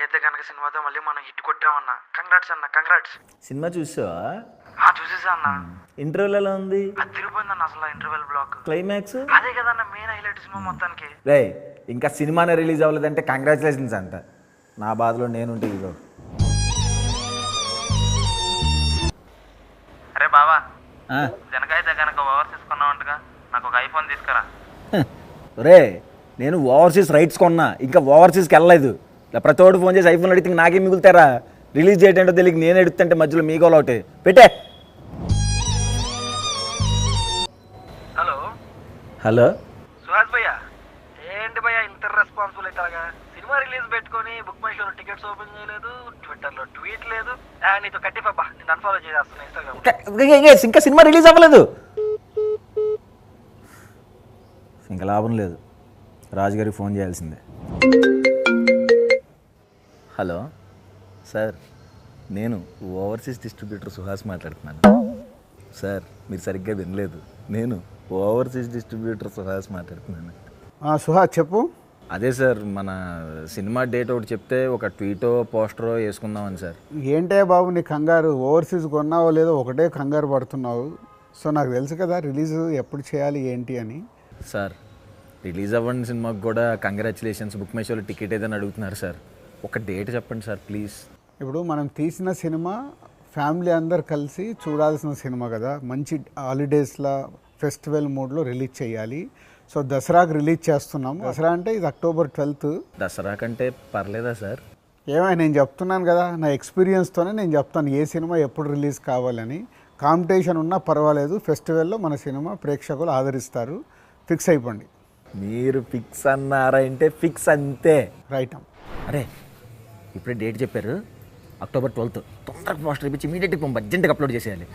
మొత్తానికైతే కనుక సినిమాతో మళ్ళీ మనం హిట్ కొట్టామన్నా. కంగ్రాట్స్ అన్న, కంగ్రాట్స్. సినిమా చూసావా? చూసేసా అన్న. ఇంటర్వ్యూలో ఎలా ఉంది? అది తిరిగిపోయిందన్న అసలు ఇంటర్వెల్ బ్లాక్. క్లైమాక్స్ అదే కదన్న మెయిన్ హైలైట్ సినిమా మొత్తానికి. రే ఇంకా సినిమానే రిలీజ్ అవ్వలేదంటే కంగ్రాచులేషన్స్ అంట. నా బాధలో నేనుంటే ఇదో. అరే బావా, జనకైతే కనుక ఓవర్ తీసుకున్నావంటగా, నాకు ఒక ఐఫోన్ తీసుకురా. రే నేను ఓవర్సీస్ రైట్స్ కొన్నా, ఇంకా ఓవర్సీస్కి వెళ్ళలేదు. ఇలా ప్రతి ఒక్కటి ఫోన్ చేసి ఐఫోన్ అడిగితే నాకేం మిగులుతారా? రిలీజ్ డేట్ ఏంటో తెలియక నేను ఎడుతుంటే మధ్యలో మీకు ఒకటి పెట్టే. హలో హలో సుహాస్ భయ్యా, ఏంటి భయ్యా ఇంత రెస్పాన్సిబుల్ అవుతాగా? సినిమా రిలీజ్ పెట్టుకొని బుక్ మై షోలో టికెట్స్ ఓపెన్ చేయలేదు, ట్విట్టర్లో ట్వీట్ లేదు. నీతో కట్టిపబ్బా, నేను అన్ఫాలో చేసేస్తున్నా ఇన్స్టాగ్రామ్. ఇంకా సినిమా రిలీజ్ అవ్వలేదు. ఇంకా లాభం లేదు, రాజుగారికి ఫోన్ చేయాల్సిందే. హలో సార్, నేను ఓవర్సీస్ డిస్ట్రిబ్యూటర్ సుహాస్ మాట్లాడుతున్నాను. సార్ మీరు సరిగ్గా వినలేదు, నేను ఓవర్సీస్ డిస్ట్రిబ్యూటర్ సుహాస్ మాట్లాడుతున్నాను. సుహాస్ చెప్పు. అదే సార్, మన సినిమా డేట్ ఒకటి చెప్తే ఒక ట్వీటో పోస్టరో వేసుకుందామని సార్. ఏంటే బాబు నీ కంగారు? ఓవర్సీస్ కొన్నావో లేదో ఒకటే కంగారు పడుతున్నావు. సో నాకు తెలుసు కదా రిలీజ్ ఎప్పుడు చేయాలి ఏంటి అని. సార్ రిలీజ్ అవ్వని సినిమాకి కూడా కంగ్రాచులేషన్స్, బుక్ మై షోలో టికెట్ ఏదని అడుగుతున్నారు సార్. ఒక డేట్ చెప్పండి సార్ ప్లీజ్. ఇప్పుడు మనం తీసిన సినిమా ఫ్యామిలీ అందరు కలిసి చూడాల్సిన సినిమా కదా, మంచి హాలిడేస్లో ఫెస్టివల్ మూడ్లో రిలీజ్ చేయాలి. సో దసరాకి రిలీజ్ చేస్తున్నాం. దసరా అంటే ఇది October 12th. దసరా కంటే పర్లేదా సార్? ఏమైనా నేను చెప్తున్నాను కదా, నా ఎక్స్పీరియన్స్తోనే నేను చెప్తాను ఏ సినిమా ఎప్పుడు రిలీజ్ కావాలని. కాంపిటీషన్ ఉన్నా పర్వాలేదు, ఫెస్టివల్లో మన సినిమా ప్రేక్షకులు ఆదరిస్తారు. ఫిక్స్ అయిపోండి. మీరు ఫిక్స్ అన్నారంటే ఫిక్స్ అంతే. రైట్. అరే ఇప్పుడే డేట్ చెప్పారు, October 12th. తొందరగా పోస్టర్ ఇప్పించి ఇమీడియట్గా అర్జెంట్గా అప్లోడ్ చేసేయాలి.